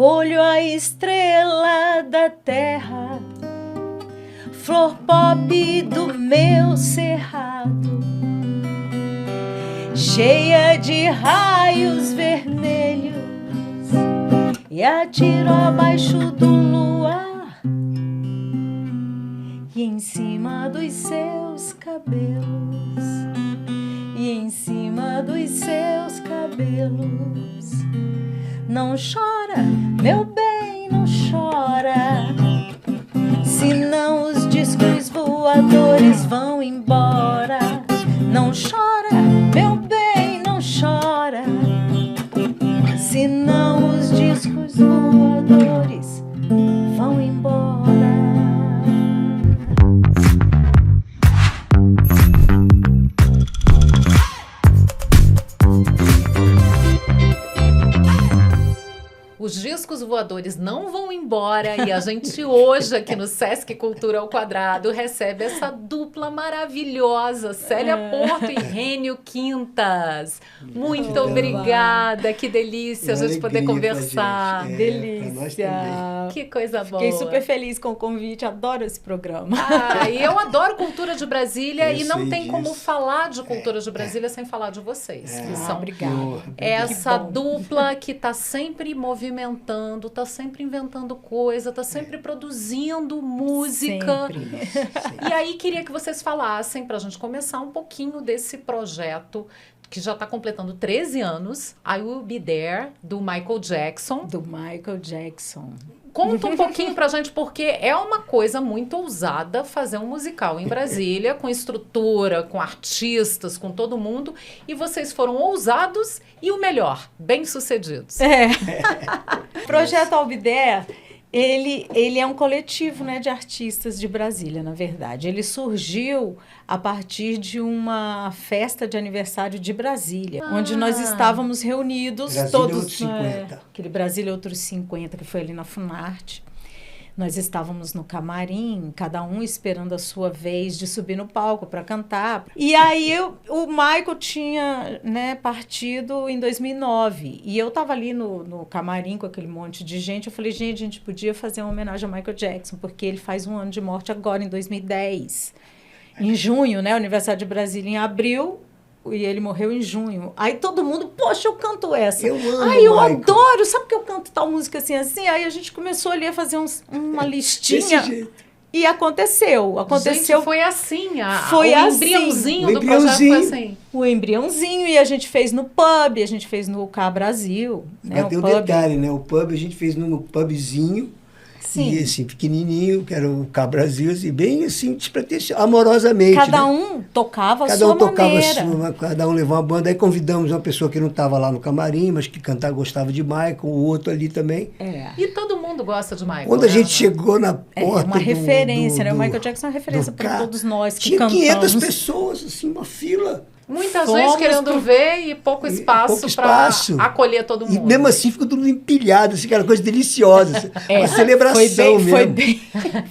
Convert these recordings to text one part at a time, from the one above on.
colho a estrela da terra, flor pop do meu cerrado, cheia de raios vermelhos, e atiro abaixo do luar, e em cima dos seus cabelos, e em cima dos seus cabelos. Não chora, meu bem, não chora, senão os discos voadores vão embora. Não chora, meu bem, não chora, senão os discos voadores vão embora. Os discos voadores não vão embora e a gente hoje aqui no Sesc Cultura ao Quadrado recebe essa dupla maravilhosa, Célia Porto e Rênio Quintas. Muito obrigada, que delícia a gente poder conversar. Delícia. Que coisa boa. Fiquei super feliz com o convite, adoro esse programa. E eu adoro Cultura de Brasília e não tem disso. como falar de Cultura de Brasília sem falar de vocês. Que são Obrigada. essa dupla que está sempre movimentando, está sempre inventando coisa, está sempre produzindo música. Sempre. E aí queria que vocês falassem, para a gente começar um pouquinho desse projeto que já está completando 13 anos, I Will Be There, do Michael Jackson. Do Michael Jackson. Conta um pouquinho pra gente, porque é uma coisa muito ousada fazer um musical em Brasília, com estrutura, com artistas, com todo mundo, e vocês foram ousados e o melhor, bem-sucedidos. O Projeto Albidé, ele é um coletivo, né, de artistas de Brasília, na verdade. Ele surgiu a partir de uma festa de aniversário de Brasília, onde nós estávamos reunidos Brasília todos. Outros 50. Aquele Brasília Outros 50, que foi ali na Funarte. Nós estávamos no camarim, cada um esperando a sua vez de subir no palco para cantar. E aí o Michael tinha, né, partido em 2009. E eu estava ali no camarim com aquele monte de gente. Eu falei, gente, a gente podia fazer uma homenagem a Michael Jackson, porque ele faz um ano de morte agora, em 2010. Em junho, né? O aniversário de Brasília em abril. E ele morreu em junho. Aí todo mundo, poxa, eu canto essa. Eu amo Ai, eu Michael. adoro. Sabe que eu canto tal música assim, assim? Aí a gente começou ali a fazer uma listinha. Desse jeito. E aconteceu. Gente, foi assim. Foi o assim. embriãozinho O do projeto foi embriãozinho. assim. O embriãozinho, e a gente fez no pub, a gente fez no K Brasil. Né? Mas tem um pub. detalhe, né? O pub a gente fez no pubzinho. Sim. E assim, pequenininho, que era o K Brasil, assim, bem assim, despretensioso, amorosamente. Cada né? um tocava a Cada sua um tocava maneira. a sua, cada um levou uma banda. Aí convidamos uma pessoa que não estava lá no camarim, mas que cantava, gostava de Michael, o outro ali também. E todo mundo gosta de Michael. Quando a né? gente chegou na porta Uma referência, né? O do- Michael Jackson é uma referência do para carro, todos nós que tinha cantamos. 500 pessoas, assim, uma fila. Muita Fomos gente querendo pro- ver e pouco espaço pouco para espaço. acolher todo E mundo. mesmo assim ficou tudo empilhado, assim, aquela coisa deliciosa. Assim, uma celebração Foi mesmo. bem,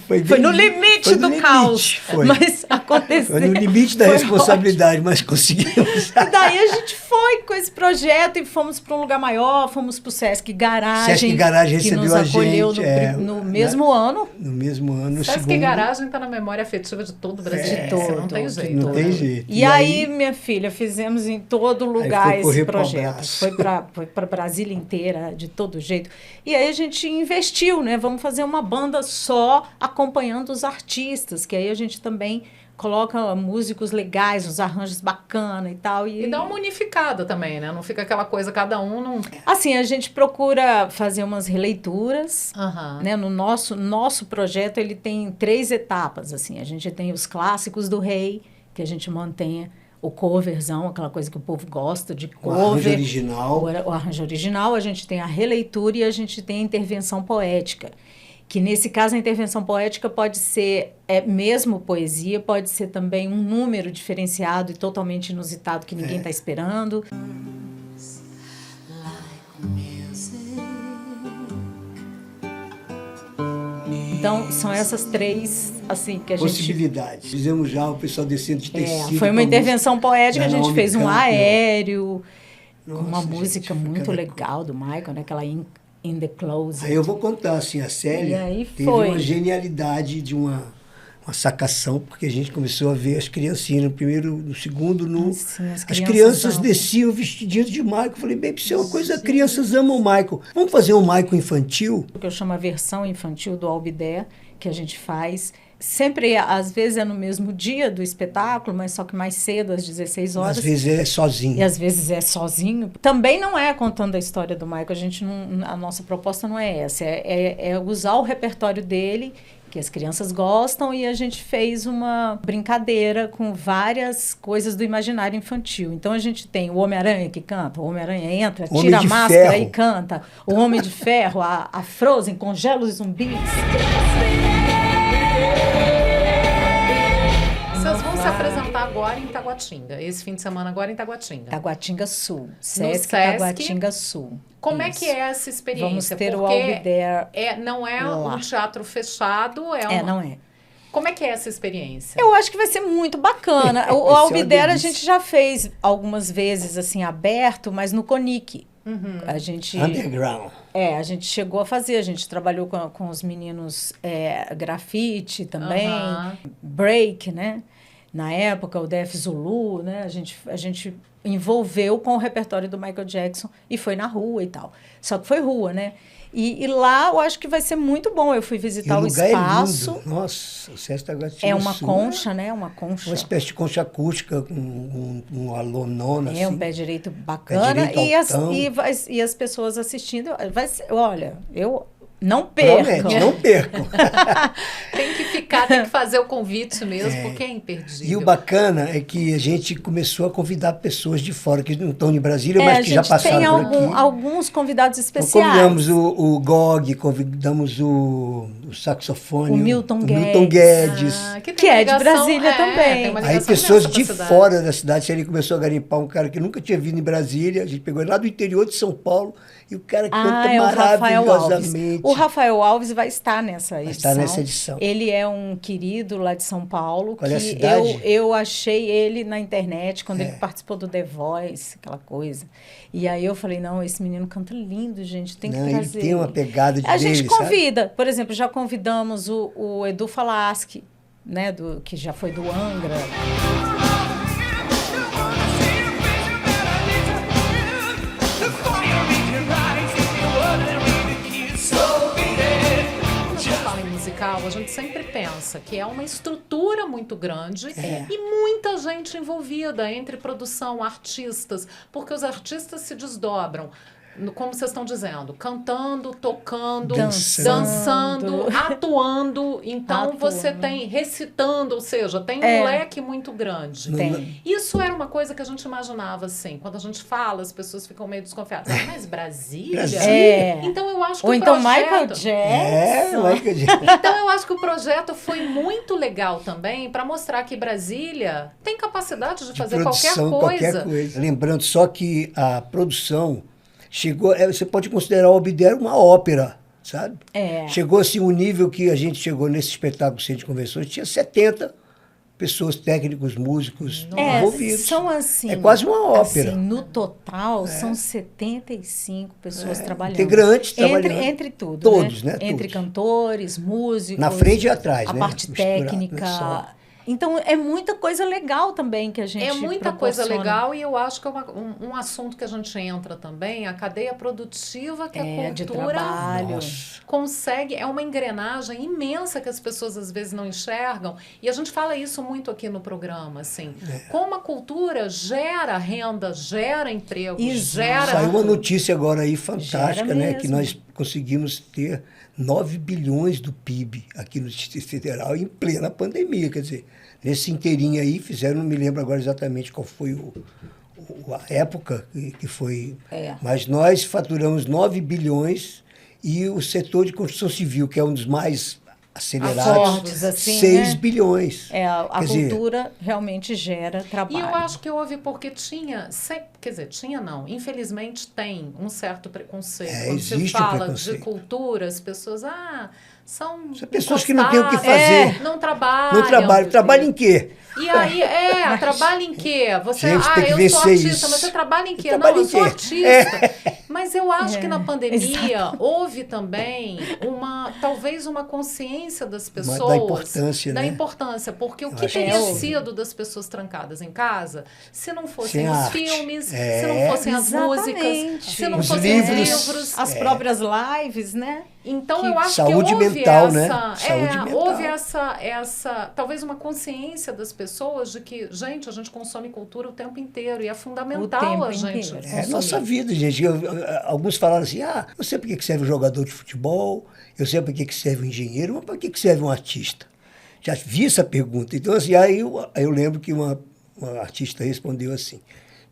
Foi foi bem- no limite foi no do limite, caos. foi. Mas aconteceu. Foi no limite da Foi responsabilidade, mas conseguimos. E daí a gente foi com esse projeto e fomos para um lugar maior, fomos para o Sesc Garagem. Sesc Garagem que recebeu nos a acolheu gente, no mesmo ano. No mesmo ano, no Sesc segundo. Garagem está na memória afetiva de todo o Brasil. De todo, não tem de jeito. Não tem né? jeito. E aí, minha filha, fizemos em todo lugar foi correr esse pro projeto. abraço. Foi para Brasília inteira, de todo jeito. E aí a gente investiu, né? Vamos fazer uma banda só acompanhando os artistas, que aí a gente também coloca músicos legais, uns arranjos bacanas e tal. E dá uma unificada também, né? Não fica aquela coisa, cada um não... Assim, a gente procura fazer umas releituras, Aham. né? No nosso projeto, ele tem 3 etapas, assim. A gente tem os clássicos do rei, que a gente mantenha o coverzão, aquela coisa que o povo gosta de O arranjo cover. original. O arranjo original, a gente tem a releitura e a gente tem a intervenção poética. Que nesse caso a intervenção poética pode ser mesmo poesia, pode ser também um número diferenciado e totalmente inusitado que ninguém está esperando. Então, são essas 3, assim, que a gente... Possibilidades. Fizemos já o pessoal descendo de tecido. foi uma intervenção poética, a da gente Naomi fez um Campbell. aéreo, com uma Nossa, música gente, muito cada legal do Michael, né? Aquela in the Closet. Aí eu vou contar, assim, a E Célia aí teve foi. uma genialidade de uma sacação, porque a gente começou a ver as criancinhas no primeiro, no segundo, Sim, as crianças amam. desciam vestidinhas de Michael. Eu falei, baby, isso é uma coisa, crianças amam o Michael. Vamos fazer um Michael infantil? O que eu chamo a versão infantil do Albidé, que a gente faz. Sempre, às vezes, é no mesmo dia do espetáculo, mas só que mais cedo, às 16 horas. Às vezes é sozinho. E às vezes é sozinho. Também não é contando a história do Michael. A nossa proposta não é essa. É usar o repertório dele, que as crianças gostam, e a gente fez uma brincadeira com várias coisas do imaginário infantil. Então a gente tem o Homem-Aranha que canta, o Homem-Aranha entra, Homem tira a de máscara Ferro. e canta. O Homem de Ferro, a Frozen congela os zumbis. Vocês vão se apresentar agora em Taguatinga, esse fim de semana agora em Taguatinga. Taguatinga Sul. Sesc Sesc. Taguatinga Sul. Como é Isso. que é essa experiência? Vamos ter o Porque Albidé. não é lá. um teatro fechado, Não é. Como é que é essa experiência? Eu acho que vai ser muito bacana. O Vai ser uma Albidé a delícia. gente já fez algumas vezes assim aberto, mas no Conic. A gente Underground. a gente chegou a fazer, a gente trabalhou com os meninos grafite também, Aham. break, né? Na época, o Def Zulu, né? A gente envolveu com o repertório do Michael Jackson e foi na rua e tal. Só que foi rua, né? E lá eu acho que vai ser muito bom. Eu fui E visitar o o lugar espaço. é lindo. Nossa, o Sesc Taguatinga É uma Sul concha, né? Uma concha. Uma espécie de concha acústica, com uma lonona, É assim. um pé direito bacana. direito altão. E as pessoas assistindo. Olha, eu não perco. Promete, não perco. Tem que ficar, tem que fazer o convite mesmo, porque é imperdível. E o bacana é que a gente começou a convidar pessoas de fora, que não estão em Brasília, mas que já passaram por aqui. Alguns convidados Então, especiais. convidamos o Gog, convidamos o saxofone, O Milton Guedes. Que é de Brasília também. tem uma Aí ligação pessoas imensa de pra cidade. fora da cidade, ele começou a garimpar um cara que nunca tinha vindo em Brasília, a gente pegou ele lá do interior de São Paulo, e o cara canta É o Rafael Alves. maravilhosamente. O Rafael Alves vai estar nessa edição. estar nessa edição. Ele é um querido lá de São Paulo. Qual é a que cidade? eu achei ele na internet, quando ele participou do The Voice, aquela coisa. E aí eu falei, não, esse menino canta lindo, gente, tem que Não, trazer. ele tem uma pegada de A gente dele, sabe? convida. Por exemplo, já convidamos o Edu Falaschi, né, que já foi do Angra. Fala em musical, a gente sempre pensa que é uma estrutura muito grande e muita gente envolvida entre produção, artistas, porque os artistas se desdobram. Como vocês estão dizendo, cantando, tocando, dançando, atuando. Então você tem recitando, ou seja, tem um leque muito grande. Tem. Isso era uma coisa que a gente imaginava assim. Quando a gente fala, as pessoas ficam meio desconfiadas. Mas Brasília? Então eu acho que Ou o então projeto... Michael Jackson. Michael Jackson. Então eu acho que o projeto foi muito legal também para mostrar que Brasília tem capacidade de fazer Produção, qualquer coisa. Lembrando só que a produção chegou, você pode considerar o Albidé uma ópera, sabe? Chegou assim um nível que a gente chegou nesse espetáculo Centro de Convenções, tinha 70 pessoas, técnicos, músicos envolvidos. São assim. É quase uma ópera. Assim, no total, são 75 pessoas trabalhando. Integrantes trabalhando. Entre tudo. Todos, né? Entre Todos. cantores, músicos. Na frente e atrás, a né? parte Misturado, técnica. né? Só. Então, é muita coisa legal também que a gente É muita coisa proporciona. legal e eu acho que é um assunto que a gente entra também, a cadeia produtiva que a de cultura trabalho. Nossa. consegue, é uma engrenagem imensa que as pessoas às vezes não enxergam e a gente fala isso muito aqui no programa, assim, como a cultura gera renda, gera emprego, Exato. Saiu gera... uma notícia agora aí fantástica, Gera né? Que mesmo. nós conseguimos ter 9 bilhões do PIB aqui no Distrito Federal em plena pandemia. Quer dizer, nesse inteirinho aí fizeram, não me lembro agora exatamente qual foi a época que foi. Mas nós faturamos 9 bilhões e o setor de construção civil, que é um dos mais acelerados, Fortes, assim, 6 né? bilhões. A Quer dizer, cultura realmente gera trabalho. E eu acho que houve porque tinha, quer dizer, tinha não, infelizmente tem um certo preconceito. Quando Existe se fala preconceito. de cultura, as pessoas, são pessoas que não têm o que fazer. não trabalham. Não trabalham. Trabalham em quê? E aí, trabalha em quê? Você, Gente, tem que eu sou vencer artista, isso. mas você trabalha em quê? Trabalha Não, em eu sou quê? artista. Mas eu acho que na pandemia exato. houve também talvez uma consciência das pessoas. Da importância, da né? importância, porque o Eu que acho que teria sim. sido das pessoas trancadas em casa se não fossem Sem os arte. filmes, se não fossem as músicas, Exatamente. se não Os fossem os livros. livros. As próprias lives, né? Então, eu acho Saúde que houve mental, né? essa, Saúde mental. houve essa, talvez uma consciência das pessoas de que, gente, a gente consome cultura o tempo inteiro e é fundamental tempo a gente inteiro. É a consumir. nossa vida, gente. Alguns falaram assim, eu sei para que serve um jogador de futebol, eu sei para que serve um engenheiro, mas para que serve um artista? Já vi essa pergunta. Então, assim, aí eu lembro que uma artista respondeu assim,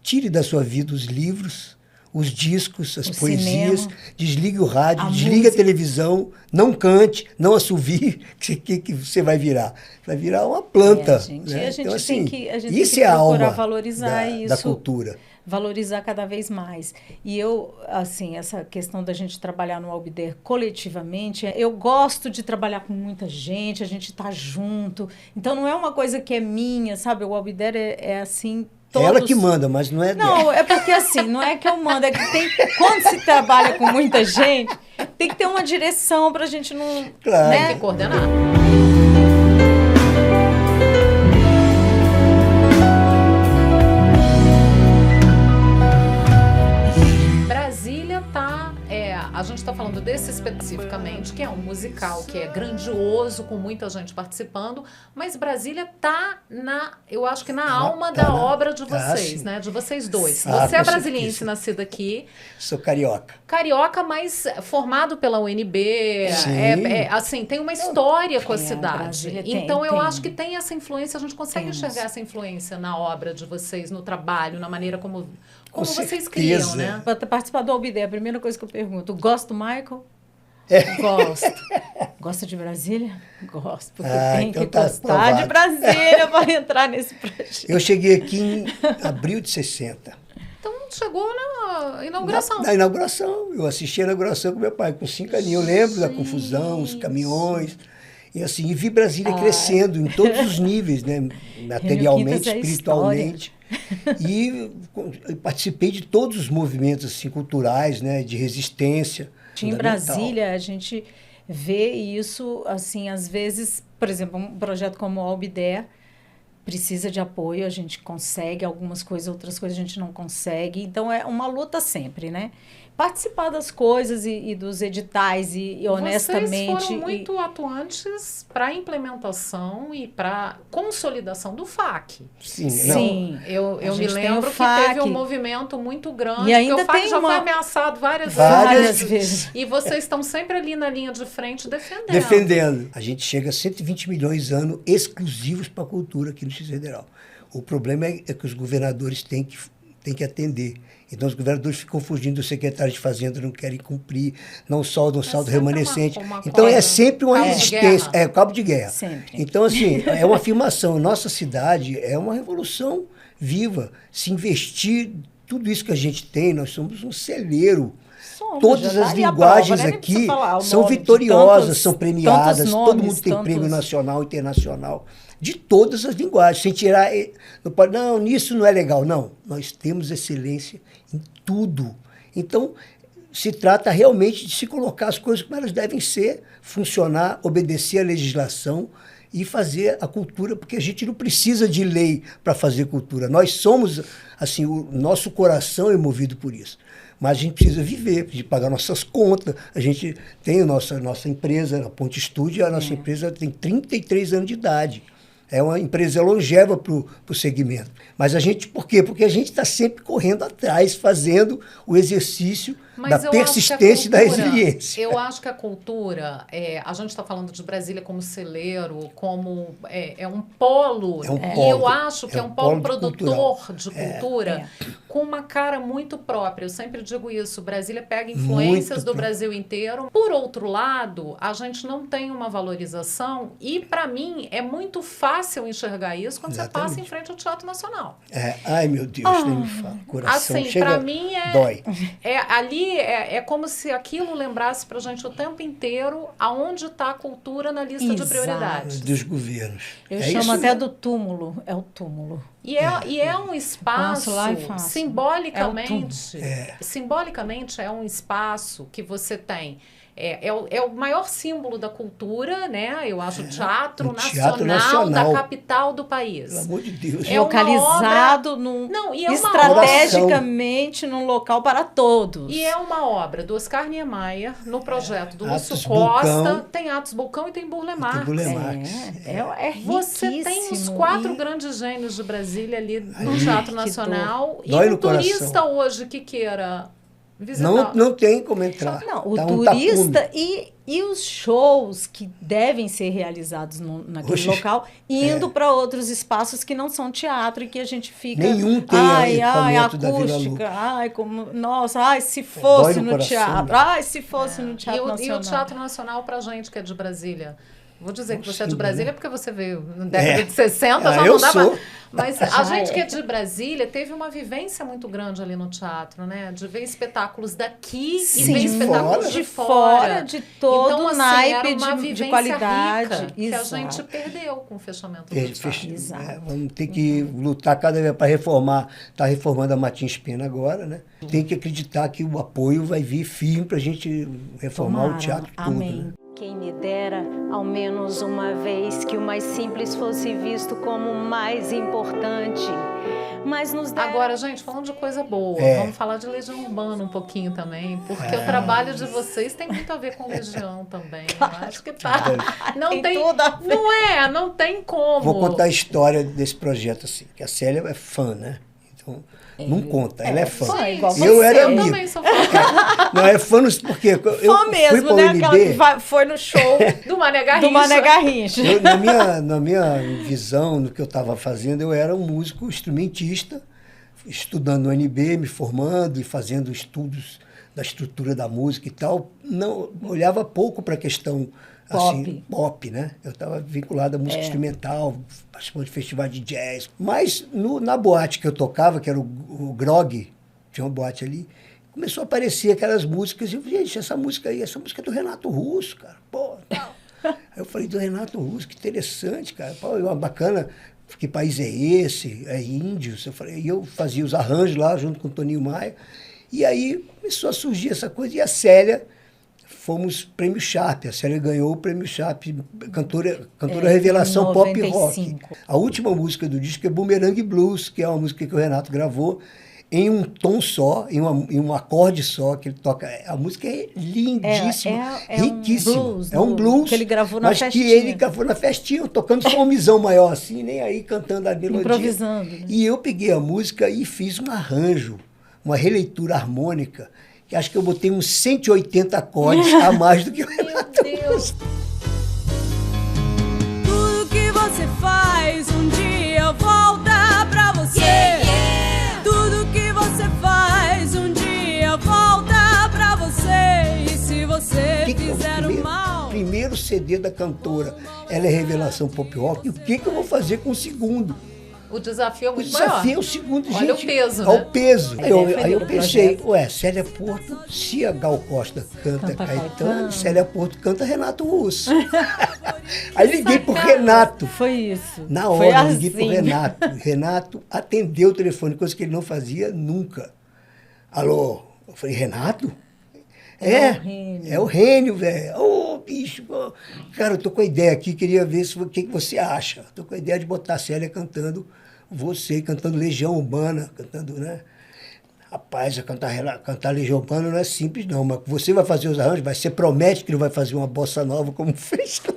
tire da sua vida os livros, os discos, as poesias, cinema, desligue o rádio, a desligue música. a televisão, não cante, não assovie, que você vai virar? Vai virar uma planta. Gente, né? a gente Então, assim, tem que, isso tem que é a procurar alma valorizar isso. da cultura. Valorizar cada vez mais. E eu, assim, essa questão da gente trabalhar no Albider coletivamente, eu gosto de trabalhar com muita gente, a gente tá junto. Então, não é uma coisa que é minha, sabe? O Albider é assim... Todos... Ela que manda, mas não é dela. Não, é porque assim, não é que eu mando, é que tem, quando se trabalha com muita gente, tem que ter uma direção pra gente não... Claro. Né? Tem que coordenar. Brasília tá... a gente está falando desse especificamente, que é um musical que é grandioso, com muita gente participando, mas Brasília tá eu acho que na alma da obra de vocês, sim. né? De vocês dois. Ah, Você é com brasiliense, certeza. nascido aqui, Sou carioca. carioca, mas formado pela UNB, Sim. assim, tem uma história com a cidade. Brasília tem, Então, eu tem. acho que tem essa influência, a gente consegue Temos. enxergar essa influência na obra de vocês, no trabalho, na maneira como Com vocês certeza. criam, né? Para participar do Albider, a primeira coisa que eu pergunto, gosta do Michael? É. Gosto. Gosta de Brasília? Gosto, porque tem então que tá gostar de aprovado. Brasília para entrar nesse projeto. Eu cheguei aqui em abril de 60. Então, chegou na inauguração. Na inauguração. Eu assisti a inauguração com meu pai, com 5 aninhos. Eu lembro da confusão, os caminhões. E assim, e vi Brasília crescendo em todos os níveis, né? Materialmente, Quintas é espiritualmente. E participei de todos os movimentos assim, culturais, né? De resistência. Em Brasília, a gente vê isso, assim, às vezes, por exemplo, um projeto como o Albider precisa de apoio, a gente consegue algumas coisas, outras coisas a gente não consegue. Então, é uma luta sempre, né? Participar das coisas e dos editais e honestamente... Vocês foram muito atuantes para a implementação e para consolidação do FAC. Sim. Sim. Eu A me gente tem lembro o que FAC. teve um movimento muito grande, E ainda porque o FAC tem já uma- foi ameaçado várias Várias vezes. E vocês estão sempre ali na linha de frente defendendo. Defendendo. A gente chega a 120 milhões ano exclusivos para a cultura aqui no Distrito Federal. O problema é que os governadores têm que atender. Então, os governadores ficam fugindo, os secretários de Fazenda não querem cumprir, não soldam o saldo sempre remanescente. uma Então, corda. é sempre uma Cabo de resistência. guerra. É, cabo de guerra. Sempre. Então, assim, é uma afirmação. Nossa cidade é uma revolução viva. Se investir tudo isso que a gente tem, nós somos um celeiro. Somos, Todas já as tá aí a linguagens prova, né? Nem precisa aqui falar o são nome de vitoriosas, tantos- são premiadas, tantos todo nomes, mundo tem prêmio tantos- nacional, internacional, de todas as linguagens, sem tirar... Não pode, não, nisso não é legal. Não, nós temos excelência em tudo. Então, se trata realmente de se colocar as coisas como elas devem ser, funcionar, obedecer à legislação e fazer a cultura, porque a gente não precisa de lei para fazer cultura. Nós somos, assim, o nosso coração é movido por isso. Mas a gente precisa viver, precisa pagar nossas contas. A gente tem a nossa empresa, a Ponte Estúdio, a nossa empresa tem 33 anos de idade. É uma empresa longeva para o segmento. Mas a gente, por quê? Porque a gente está sempre correndo atrás, fazendo o exercício Mas da persistência e da resiliência. Eu acho que a cultura, a gente está falando de Brasília como celeiro, como um polo, e eu acho que é um polo produtor de cultura com uma cara muito própria. Eu sempre digo isso, Brasília pega influências do Brasil inteiro. Por outro lado, a gente não tem uma valorização e, para mim, é muito fácil enxergar isso quando você passa em frente ao Teatro Nacional. Ai, meu Deus, nem me fala. Coração assim, chega, para mim dói. Ali é como se aquilo lembrasse pra gente o tempo inteiro aonde está a cultura na lista de prioridades. Dos governos. Eu chamo até do túmulo, é o túmulo. E é um espaço, simbolicamente é um espaço que você tem. É o maior símbolo da cultura, né? Eu acho o Teatro Nacional da capital do país. Pelo amor de Deus. Localizado estrategicamente num local para todos. E é uma obra do Oscar Niemeyer, no projeto do Lúcio Costa. Tem Atos Bulcão e tem Burle Marx. É riquíssimo. Você tem os 4 grandes gênios de Brasília ali no Teatro Nacional. E dói um no turista coração. Hoje que queira visitar. Não tem como entrar. Não, o turista e os shows que devem ser realizados naquele local, indo para outros espaços que não são teatro e que a gente fica... Nenhum tem acústica, da Vila se fosse no teatro, se fosse no Teatro Nacional. E o Teatro Nacional pra gente que é de Brasília... Vou dizer que você é de Brasília porque você veio na década de 60, já não dá mais. Mas a gente que é de Brasília teve uma vivência muito grande ali no teatro, né? De ver espetáculos daqui e ver espetáculos de fora. De todo então, assim, naipe era uma de qualidade. Rica, que a gente perdeu com o fechamento do teatro. Vamos ter que lutar cada vez para reformar. Está reformando a Martins Pena agora, né? Tem que acreditar que o apoio vai vir firme para a gente reformar o teatro todo. Amém. Né? Quem me dera, ao menos uma vez, que o mais simples fosse visto como o mais importante. Mas nos dera... Agora, gente, falando de coisa boa, vamos falar de Legião Urbana um pouquinho também, porque o trabalho de vocês tem muito a ver com Legião também. Eu acho que tá. Não tem tudo a ver. Não tem como. Vou contar a história desse projeto assim, que a Célia é fã, né? Então, não conta, ela é fã. Eu era amigo. Eu também sou fã. Não, é fã porque eu fui para o né? UNB, Aquela que foi no show do Mané Garrincha. Na minha visão, no que eu estava fazendo, eu era um músico instrumentista, estudando no UNB, me formando e fazendo estudos da estrutura da música e tal. Não olhava pouco para a questão assim, pop, né? Eu estava vinculado à música instrumental, participando de festivais de jazz. Mas na boate que eu tocava, que era o Grog, tinha uma boate ali, começou a aparecer aquelas músicas. E eu falei, gente, essa música é do Renato Russo, cara. Pô, tal. Aí eu falei, do Renato Russo, que interessante, cara. Pô, bacana. Que país é esse? É Índios? E eu fazia os arranjos lá, junto com o Toninho Maia. E aí começou a surgir essa coisa. E a Célia... Fomos Prêmio Sharp, a Célia ganhou o Prêmio Sharp, cantora revelação pop rock. A última música do disco é Boomerang Blues, que é uma música que o Renato gravou em um tom só, em um acorde só, que ele toca. A música é lindíssima, riquíssima. É um blues, que ele gravou na festinha. Mas que ele gravou na festinha, tocando só um misão maior assim, nem aí cantando a melodia. Improvisando. Né? E eu peguei a música e fiz um arranjo, uma releitura harmônica, que acho que eu botei uns 180 acordes a mais do que o Renato. Meu Deus! Tudo que você faz um dia volta pra você. Tudo que você faz um dia volta pra você. E se você fizer o mal... Primeiro CD da cantora, ela é revelação pop rock. E o que eu vou fazer com o segundo? O desafio é muito maior. O desafio é o segundo, gente. Olha o peso, né? Olha o peso. Aí eu pensei, Célia Porto, se a Gal Costa canta Caetano, Célia Porto canta Renato Russo. Aí liguei pro Renato. Foi isso. Na hora, eu liguei pro Renato. Renato atendeu o telefone, coisa que ele não fazia nunca. Alô? Eu falei, Renato? É o Rênio, velho. Ô, bicho. Cara, eu tô com a ideia aqui, queria ver o que você acha. Tô com a ideia de botar a Célia cantando cantando Legião Urbana, cantando, né? Rapaz, cantar Legião Urbana não é simples, não. Mas você vai fazer os arranjos, você promete que não vai fazer uma bossa nova como fez com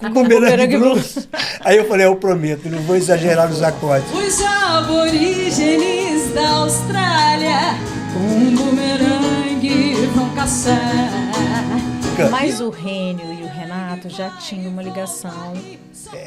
o Boomerang Blues. Aí eu falei, eu prometo, não vou exagerar nos acordes. Os aborígenes da Austrália, com um bumerangue vão caçar. Mas o Rênio e o Renato já tinham uma ligação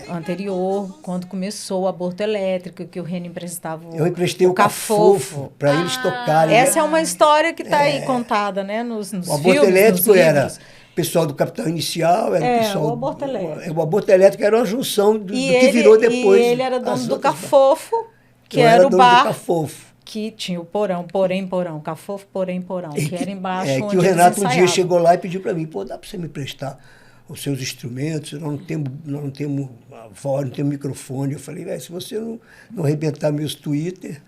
anterior, quando começou o aborto elétrico, que o Rênio emprestava Eu emprestei o Cafofo para eles tocarem. Essa é uma história que está aí contada, né? Nos O filmes, aborto elétrico nos era livros. o pessoal do Capital Inicial, era o pessoal... o aborto elétrico. O aborto elétrico era uma junção do E que virou depois. E ele era as dono do outras Cafofo, que Eu era o dono do bar Cafofo. que tinha o porão, porão, Cafofo, porão, que era embaixo onde que o eles Renato um dia ensaiavam. chegou lá e pediu para mim, pô, dá para você me prestar os seus instrumentos? Nós não temos a voz, não temos microfone. Eu falei, velho, se você não arrebentar meus Twitter,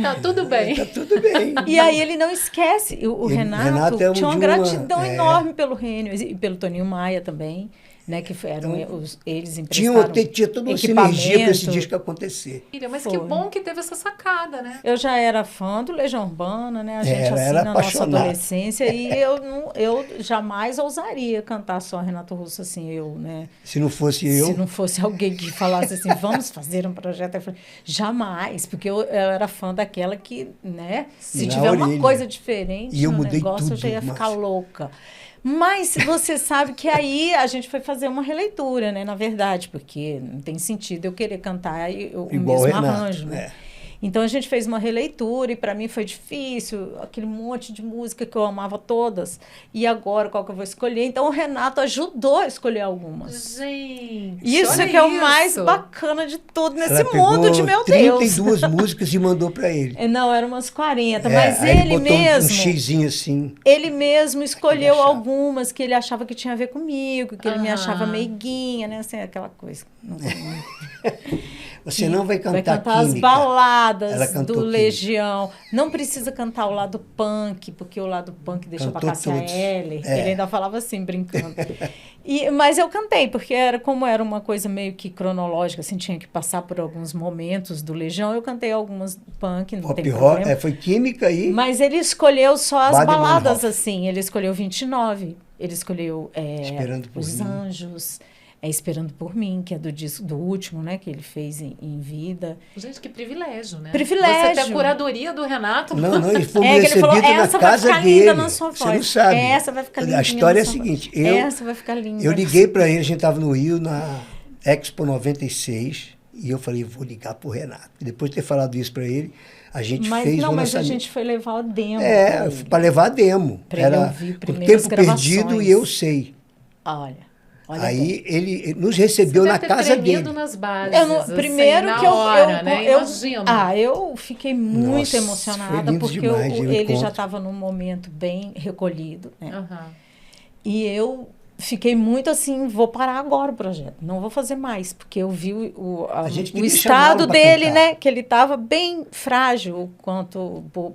Tá tudo bem. tá tudo bem. E aí ele não esquece, o Renato é tinha uma de gratidão enorme pelo Rênio e pelo Toninho Maia também, né, que eram eles emprestaram Tinha toda uma sinergia para esse equipamento. disco acontecer. Filha, mas Foi. que bom que teve essa sacada, né? Eu já era fã do Legião Urbana, né? A gente Era assim na nossa apaixonado. adolescência e eu jamais ousaria cantar só Renato Russo assim, né? Se não fosse eu, Se não fosse alguém que falasse assim, vamos fazer um projeto, eu falei, jamais, porque eu era fã daquela que, né? Se Na tiver uma orelha. coisa diferente E eu no mudei negócio, eu tudo, já ia ficar Márcia. louca. Mas você sabe que aí a gente foi fazer uma releitura, né? Na verdade, porque não tem sentido eu querer cantar o Igual o mesmo Renato, arranjo, né? é. Então a gente fez uma releitura e para mim foi difícil, aquele monte de música que eu amava todas. E agora qual que eu vou escolher? Então o Renato ajudou a escolher algumas. Gente, Isso olha é que é o mais isso. bacana de tudo nesse ela mundo pegou de meu Deus. 32 músicas e mandou para ele. Não, eram umas 40, mas aí ele botou mesmo, um xizinho assim. ele mesmo escolheu achava. algumas que ele achava que tinha a ver comigo, que ele me Aham. achava meiguinha, né? Assim, aquela coisa. Você não vai Vai cantar cantar as Química. Ela baladas cantou do Química. Legião. Não precisa cantar o lado punk, porque o lado punk deixa pra Cantou Cássia todos. Eller. É. Ele ainda falava assim, brincando. Mas eu cantei, porque como era uma coisa meio que cronológica, assim, tinha que passar por alguns momentos do Legião, eu cantei algumas punk, não tem Pop rock, problema. foi Química aí. Mas ele escolheu só as Baden baladas, Meinhof. assim. Ele escolheu 29. Ele escolheu Esperando por Os Mim. Anjos, Esperando por Mim, que é do último, né? Que ele fez em vida. Gente, que privilégio, né? Privilégio. Você ter a curadoria do Renato. Não, e fomos Que ele falou, recebidos na essa vai casa ficar dele. linda na sua voz. Você não sabe. Essa vai ficar linda A história é a na sua seguinte, voz. Essa vai ficar linda. eu liguei para ele, a gente estava no Rio, na Expo 96, e eu falei, vou ligar para o Renato. E depois de ter falado isso para ele, a gente Mas fez não, um mas a lançamento. gente foi levar o demo. Para levar a demo. Pra ele Era ouvir o primeiras tempo perdido gravações. e eu sei. Olha Aí ele nos Você recebeu deve na ter casa tremido dele. nas bases. Primeiro assim, que na hora, né? eu Imagino. eu fiquei muito Nossa, foi emocionada lindo porque demais, o ele encontro. já estava num momento bem recolhido, né? Aham. E eu fiquei muito assim, vou parar agora o projeto, não vou fazer mais, porque eu vi A gente o queria estado chamá-lo pra dele, cantar. né? Que ele estava bem frágil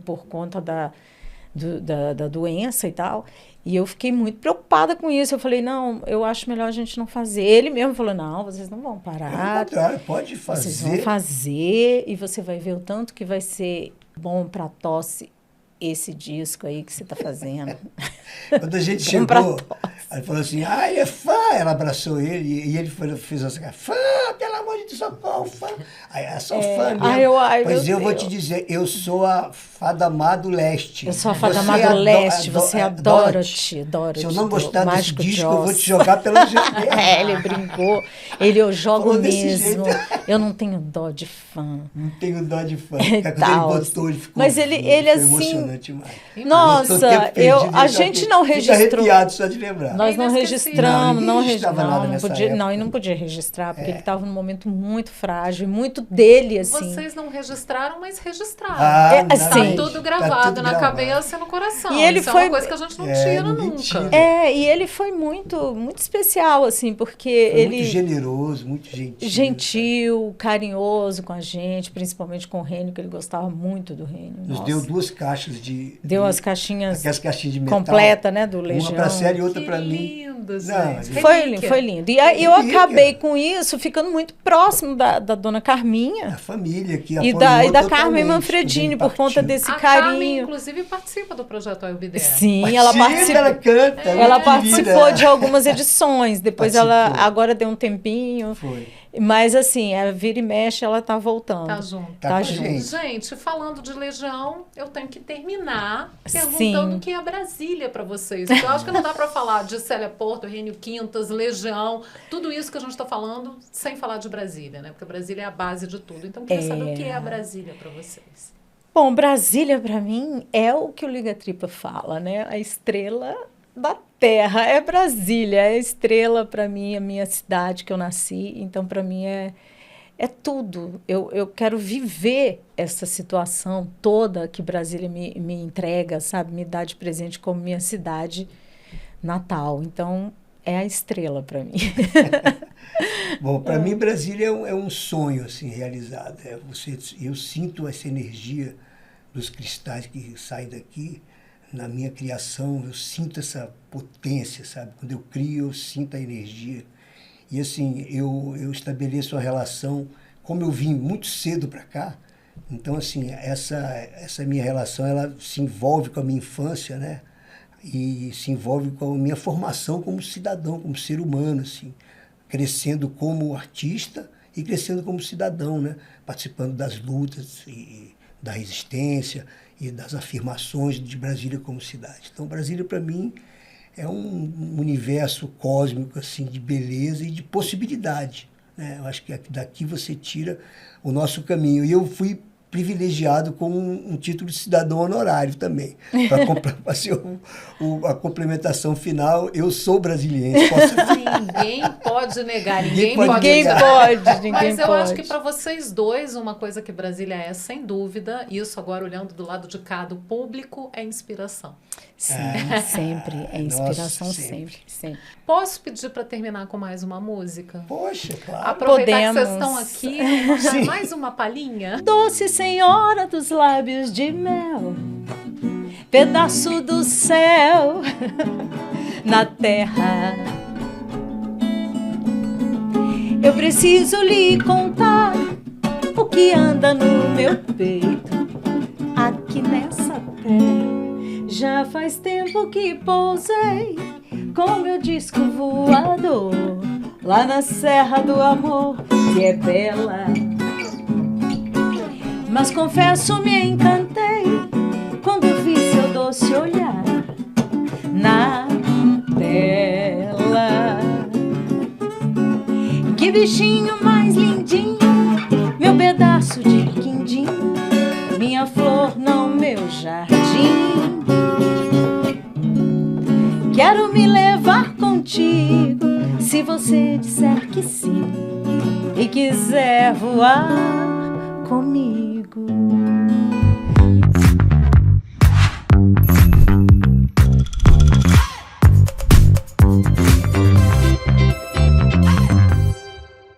por conta da doença e tal. E eu fiquei muito preocupada com isso. Eu falei, não, eu acho melhor a gente não fazer. Ele mesmo falou, não, vocês não vão Pelo parar. contrário, pode Vocês vão fazer. fazer e você vai ver o tanto que vai ser bom para tosse esse disco aí que você está fazendo. Quando a gente Bom pra chegou, aí falou assim, ele é fã. Ela abraçou ele e ele fez assim, fã, pelo amor de Deus, socorro, fã. Aí, eu sou fã mesmo. Pois meu eu vou Deus. te dizer, eu sou a fada má do leste. Eu sou a fada Você má do leste, você é a Dorothy. Dorothy. Se eu não do gostar desse Mágico disco, Joss. eu vou te jogar pela janela. Ele brincou. Eu jogo Falou desse mesmo. jeito. Eu não tenho dó de fã. Não tenho dó de fã. E Quando tal, ele botou, ele ficou Mas ele foi assim, emocionante demais. Nossa, Botou Tempo Perdido, a ele gente fica não registrou. arrepiado só de lembrar. Nós não Inesquecível. registramos, Não, ninguém registrava nada não nessa podia, época. não, e não podia registrar, porque ele estava num momento muito frágil, e muito dele, assim. Vocês não registraram, mas registraram. Ah, assim, Tá tudo gravado na cabeça e no coração. E ele Isso é foi- uma coisa que a gente não tira ninguém nunca. tira. E ele foi muito, muito especial, assim, porque Foi ele... muito generoso, muito gentil. gentil, carinhoso com a gente, principalmente com o Rênio, que ele gostava muito do Rênio. Nos Nossa. deu 2 caixas de... Deu de- as caixinhas Aquelas caixinhas de metal. completa, né, do Legião. Uma pra série e outra Que pra mim. lindo, gente. Não, Foi lindo. E aí eu Relíquia. acabei com isso, ficando muito próximo da dona A Carminha família que e apoiou da Carmen totalmente Manfredini, quando ele por conta partiu. desse A Carmen, carinho. inclusive, participa do projeto Albidea. Sim, ela Participa, ela participou. canta. Ela muito participou querida. de algumas edições, depois ela Participou. agora deu um tempinho. Foi. Mas assim, a vira e mexe, ela tá voltando. Tá junto. Tá Tá com a junto. gente. Gente, falando de Legião, eu tenho que terminar perguntando Sim. o que é Brasília para vocês. Porque eu acho que não dá para falar de Célia Porto, Rênio Quintas, Legião, tudo isso que a gente está falando sem falar de Brasília, né? Porque Brasília é a base de tudo. Então, eu queria saber o que é a Brasília para vocês. Bom, Brasília, para mim, é o que o Liga Tripa fala, né? A estrela da terra é Brasília, é a estrela para mim, a minha cidade que eu nasci. Então, para mim, é tudo. Eu quero viver essa situação toda que Brasília me entrega, sabe? Me dá de presente como minha cidade natal. Então, é a estrela para mim. Bom, para mim Brasília é um sonho assim realizado. Eu sinto essa energia dos cristais que saem daqui na minha criação. Eu sinto essa potência, sabe? Quando eu crio, eu sinto a energia. E assim, eu estabeleço uma relação. Como eu vim muito cedo para cá, então assim essa minha relação ela se envolve com a minha infância, né? E se envolve com a minha formação como cidadão, como ser humano, assim, crescendo como artista e crescendo como cidadão, né? Participando das lutas e da resistência e das afirmações de Brasília como cidade. Então, Brasília, para mim, é um universo cósmico assim, de beleza e de possibilidade, né? Eu acho que daqui você tira o nosso caminho. E eu fui privilegiado com um título de cidadão honorário também, para fazer a complementação final. Eu sou brasiliense. Ninguém pode negar, ninguém Ninguém negar. pode. Mas eu acho que para vocês dois, uma coisa que Brasília é, sem dúvida, isso agora olhando do lado de cá do público, é inspiração. Sim, sempre. É inspiração, Nossa, sempre. Posso pedir para terminar com mais uma música? Poxa, claro. Aproveitar que vocês Podemos. estão aqui, vamos dar Sim. mais uma palhinha. Doce senhora dos lábios de mel, pedaço do céu na terra. Eu preciso lhe contar o que anda no meu peito, aqui nessa terra. Já faz tempo que pousei com meu disco voador lá na Serra do Amor, que é bela. Mas confesso, me encantei quando vi seu doce olhar na tela. Que bichinho mais lindinho, meu pedaço de quindim, minha flor não meu jardim. Quero me levar contigo, se você disser que sim e quiser voar comigo.